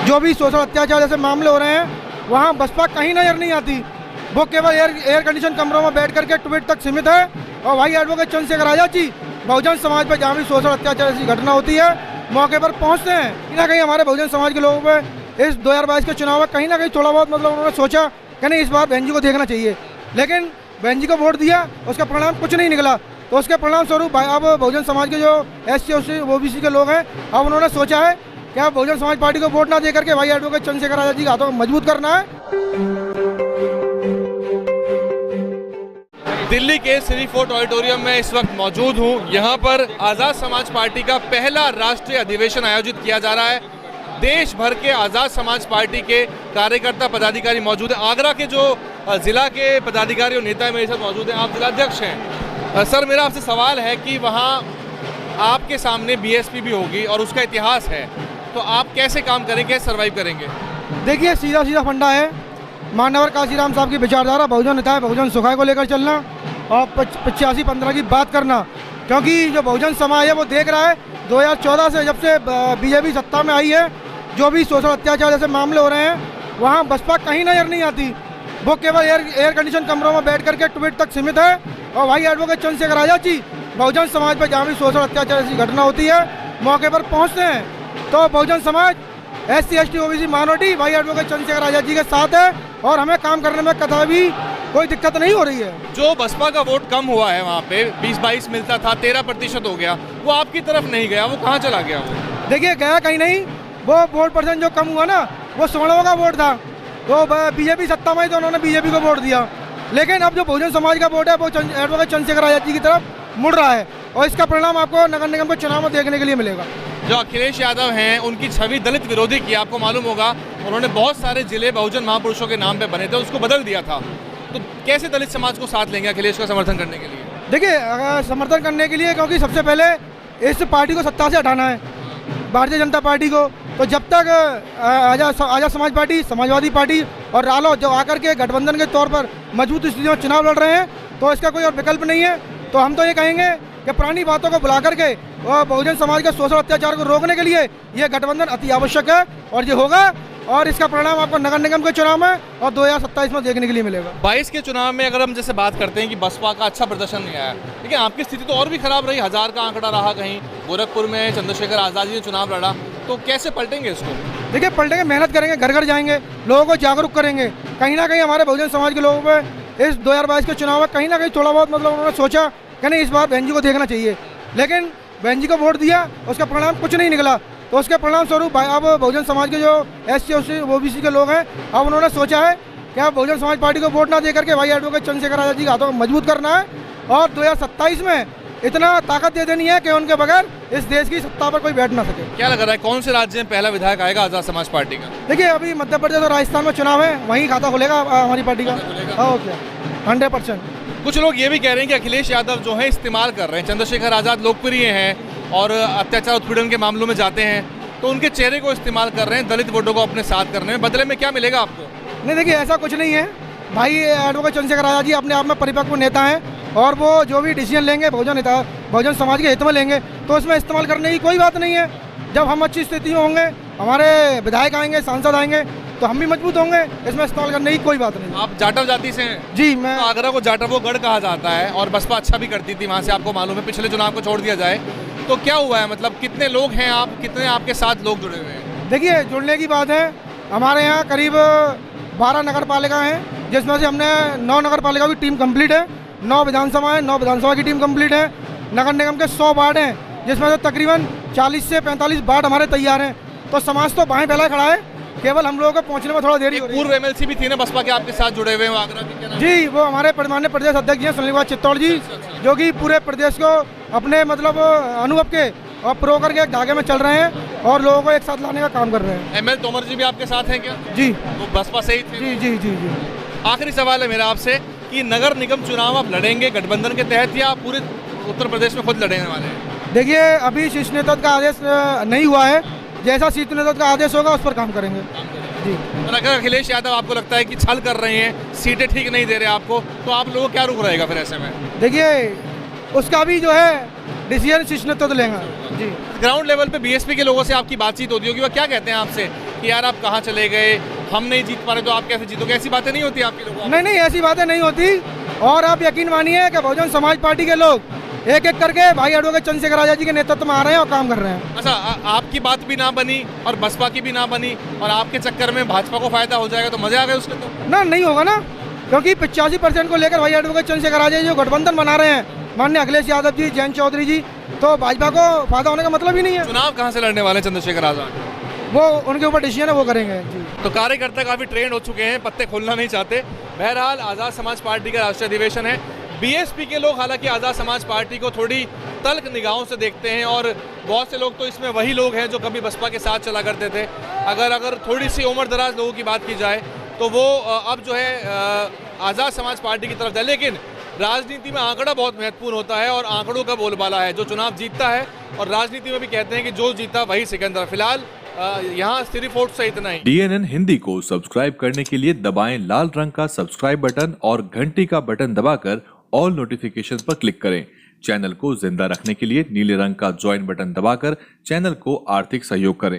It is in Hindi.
जो भी शोषण अत्याचार जैसे मामले हो रहे हैं वहाँ बसपा कहीं नजर नहीं आती। वो केवल एयर कंडीशन कमरों में बैठ करके ट्वीट तक सीमित है। और भाई एडवोकेट चंद्रशेखर आजाद जी बहुजन समाज पर जहाँ भी शोषण अत्याचार जैसी घटना होती है मौके पर पहुँचते हैं। कहीं ना कहीं हमारे बहुजन समाज के लोगों पर इस 2022 के चुनाव में कहीं ना कहीं थोड़ा बहुत मतलब उन्होंने सोचा कि नहीं इस बार बहन जी को देखना चाहिए, लेकिन बहन जी को वोट दिया, उसका परिणाम कुछ नहीं निकला। तो उसके परिणाम स्वरूप अब बहुजन समाज के जो SC OBC के लोग हैं अब उन्होंने सोचा है कि अब बहुजन समाज पार्टी को वोट ना दे करके भाई एडवोकेट चंद्रशेखर आजाद जी के हाथों को मजबूत करना है। दिल्ली के सिटी फोर्ट ऑडिटोरियम में इस वक्त मौजूद हूँ। यहाँ पर आज़ाद समाज पार्टी का पहला राष्ट्रीय अधिवेशन आयोजित किया जा रहा है। देश भर के आज़ाद समाज पार्टी के कार्यकर्ता पदाधिकारी मौजूद हैं। आगरा के जो जिला के पदाधिकारी और नेता मेरे साथ मौजूद हैं। आप जिलाध्यक्ष हैं। सर मेरा आपसे सवाल है कि वहाँ आपके सामने BSP भी होगी और उसका इतिहास है, तो आप कैसे काम करेंगे, सर्वाइव करेंगे? देखिए सीधा सीधा फंडा है। मानवर काशीराम साहब की विचारधारा बहुजन हिताय बहुजन सुखाय को लेकर चलना और 85-15 की बात करना, क्योंकि जो बहुजन समाज है वो देख रहा है 2014 से जब से BJP सत्ता में आई है जो भी शोषण अत्याचार जैसे मामले हो रहे हैं वहाँ बसपा कहीं नजर नहीं आती। वो केवल एयर कंडीशन कमरों में बैठ करके ट्वीट तक सीमित है। और भाई एडवोकेट चंद्रशेखर आजाद जी बहुजन समाज पर जहाँ भी शोषण अत्याचार जैसी घटना होती है मौके पर पहुँचते हैं। तो Bahujan Samaj SC ST OBC minority भाई एडवोकेट चंद्रशेखर आजाद जी के साथ है और हमें काम करने में कभी भी कोई दिक्कत नहीं हो रही है। जो बसपा का वोट कम हुआ है वहाँ पे 20-22 मिलता था, 13% हो गया, वो आपकी तरफ नहीं गया, वो कहाँ चला गया? वो देखिए गया कहीं नहीं। वो वोट परसेंट जो कम हुआ ना वो सवर्णों का वोट था। वो BJP सत्ता में तो उन्होंने BJP को वोट दिया, लेकिन अब जो बहुजन समाज का वोट है वो एडवोकेट चंद्रशेखर आजाद जी की तरफ मुड़ रहा है और इसका परिणाम आपको नगर निगम के चुनाव में देखने के लिए मिलेगा। जो अखिलेश यादव हैं उनकी छवि दलित विरोधी की, आपको मालूम होगा उन्होंने बहुत सारे जिले बहुजन महापुरुषों के नाम पे बने थे, उसको बदल दिया था। तो कैसे दलित समाज को साथ लेंगे अखिलेश का समर्थन करने के लिए? देखिए समर्थन करने के लिए, क्योंकि सबसे पहले इस पार्टी को सत्ता से हटाना है, भारतीय जनता पार्टी को। तो जब तक आज़ाद समाज पार्टी, समाजवादी पार्टी और रालोद जो आकर के गठबंधन के तौर पर मजबूत स्थिति में चुनाव लड़ रहे हैं तो इसका कोई और विकल्प नहीं है। तो हम तो ये कहेंगे कि पुरानी बातों को बुला करके और बहुजन समाज के शोषण अत्याचार को रोकने के लिए ये गठबंधन अति आवश्यक है और ये होगा और इसका परिणाम आपको नगर निगम के चुनाव में और 2027 में देखने के लिए मिलेगा। 22 के चुनाव में अगर हम जैसे बात करते हैं कि बसपा का अच्छा प्रदर्शन नहीं आया, लेकिन आपकी स्थिति तो और भी खराब रही, 1000 का आंकड़ा रहा। कहीं गोरखपुर में चंद्रशेखर आजाद जी ने चुनाव लड़ा, तो कैसे पलटेंगे इसको? देखिए पलटेंगे, मेहनत करेंगे, घर घर जाएंगे, लोगों को जागरूक करेंगे। कहीं ना कहीं हमारे बहुजन समाज के लोगों पर इस 2022 के चुनाव में कहीं ना कहीं थोड़ा बहुत मतलब उन्होंने सोचा कि नहीं इस बार बहन जी को देखना चाहिए, लेकिन बहन जी को वोट दिया, उसका परिणाम कुछ नहीं निकला। तो उसके परिणाम स्वरूप अब बहुजन समाज के जो SC OBC के लोग हैं अब उन्होंने सोचा है कि अब बहुजन समाज पार्टी को वोट ना दे करके भाई एडवोकेट चंद्रशेखर आजाद जी के हाथों को मजबूत करना है और 2027 में इतना ताकत दे देनी है कि उनके बगैर इस देश की सत्ता पर कोई बैठ ना सके। क्या लग रहा है कौन से राज्य में पहला विधायक आएगा आज़ाद समाज पार्टी का? देखिए अभी मध्य प्रदेश और राजस्थान में चुनाव है, वहीं खाता खुलेगा हमारी पार्टी का। ओके 100%। कुछ लोग ये भी कह रहे हैं कि अखिलेश यादव जो है इस्तेमाल कर रहे हैं, चंद्रशेखर आजाद लोकप्रिय हैं और अत्याचार उत्पीड़न के मामलों में जाते हैं, तो उनके चेहरे को इस्तेमाल कर रहे हैं दलित वोटों को अपने साथ करने में। बदले में क्या मिलेगा आपको? नहीं देखिए ऐसा कुछ नहीं है। भाई एडवोकेट चंद्रशेखर आजाद जी अपने आप में परिपक्व नेता हैं और वो जो भी डिसीजन लेंगे बहुजन समाज के हित में लेंगे, तो उसमें इस्तेमाल करने की कोई बात नहीं है। जब हम अच्छी स्थिति में होंगे, हमारे विधायक आएंगे, सांसद आएंगे, तो हम भी मजबूत होंगे, इसमें इस्तेमाल करने की कोई बात नहीं। आप जाटव जाति से हैं? जी मैं तो आगरा को जाटवो गढ़ कहा जाता है और बसपा अच्छा भी करती थी वहाँ से, आपको मालूम है। पिछले चुनाव को छोड़ दिया जाए तो क्या हुआ है, मतलब कितने लोग हैं आप, कितने आपके साथ लोग जुड़े हुए हैं? देखिए जुड़ने की बात है, हमारे यहाँ करीब 12 नगर पालिका हैं, जिसमें से हमने 9 नगर पालिका की टीम कंप्लीट है, 9 विधानसभा है, 9 विधानसभा की टीम कंप्लीट है। नगर निगम के 100 वार्ड हैं, जिसमें से तकरीबन 40 से 45 वार्ड हमारे तैयार हैं। तो समाज तो बाएं फैला खड़ा है, केवल हम लोगों को पहुंचने में थोड़ा देरी हो रही है। पूर्व MLC भी थी ना बसपा के आपके साथ जुड़े हुए हैं आगरा के? क्या नाम? जी वो हमारे माननीय प्रदेश अध्यक्ष हैं सुनील कुमार चित्तौड़ जी, जो कि पूरे प्रदेश को अपने मतलब अनुभव के और प्रो करके एक धागे में चल रहे हैं और लोगों को एक साथ लाने का काम कर रहे हैं। ML तोमर जी भी आपके साथ हैं क्या? जी वो बसपा से ही थे? जी जी जी जी। आखिरी सवाल है मेरा आपसे कि नगर निगम चुनाव आप लड़ेंगे गठबंधन के तहत या पूरे उत्तर प्रदेश में खुद लड़ने वाले हैं? देखिए अभी शीर्ष नेतृत्व का आदेश नहीं हुआ है, जैसा शीर्ष नेतृत्व का आदेश होगा उस पर काम करेंगे जी। और अगर अखिलेश यादव आपको लगता है कि छल कर रहे हैं, सीटें ठीक नहीं दे रहे आपको, तो आप लोगों को क्या रुख रहेगा फिर ऐसे में? देखिए उसका भी जो है डिसीजन शीर्ष नेतृत्व लेगा जी। ग्राउंड लेवल पे BSP के लोगों से आपकी बातचीत होती होगी, वो क्या कहते हैं आपसे कि यार आप कहाँ चले गए, हम नहीं जीत पा रहे तो आप कैसे जीतोगे, ऐसी बातें नहीं होती आपके लोगों? नहीं नहीं, ऐसी बातें नहीं होती। और आप यकीन मानिए कि बहुजन समाज पार्टी के लोग एक एक करके भाई एडवोकेट चंद्रशेखर आजाद जी के नेतृत्व में आ रहे हैं और काम कर रहे हैं। अच्छा, आपकी बात भी ना बनी और बसपा की भी ना बनी और आपके चक्कर में भाजपा को फायदा हो जाएगा तो मजा आ गए उसके तो? ना, नहीं होगा ना, क्योंकि 85% को लेकर भाई एडवोकेट चंद्रशेखर आजाद जी जो गठबंधन बना रहे हैं, माननीय अखिलेश यादव जी, जयंत चौधरी जी, तो भाजपा को फायदा होने का मतलब ही नहीं है। चुनाव कहाँ से लड़ने वाले चंद्रशेखर आजाद? वो उनके ऊपर डिसीजन है, वो करेंगे जी। तो कार्यकर्ता काफी ट्रेंड हो चुके हैं, पत्ते खोलना नहीं चाहते। बहरहाल आजाद समाज पार्टी का राष्ट्रीय अधिवेशन है। बीएसपी के लोग हालांकि आजाद समाज पार्टी को थोड़ी तल्ख निगाहों से देखते हैं और बहुत से लोग तो इसमें वही लोग हैं जो कभी बसपा के साथ चला करते थे। अगर थोड़ी सी उम्र दराज लोगों की बात की जाए तो वो अब जो है आजाद समाज पार्टी की तरफ है। लेकिन राजनीति में आंकड़ा बहुत महत्वपूर्ण होता है और आंकड़ों का बोलबाला है। जो चुनाव जीतता है, और राजनीति में भी कहते हैं कि जो जीता वही सिकंदर। फिलहाल यहाँ सिर्फ वोट से इतना ही। DNN हिंदी को सब्सक्राइब करने के लिए दबाएं लाल रंग का सब्सक्राइब बटन और घंटी का बटन दबाकर ऑल नोटिफिकेशन पर क्लिक करें। चैनल को जिंदा रखने के लिए नीले रंग का ज्वाइन बटन दबाकर चैनल को आर्थिक सहयोग करें।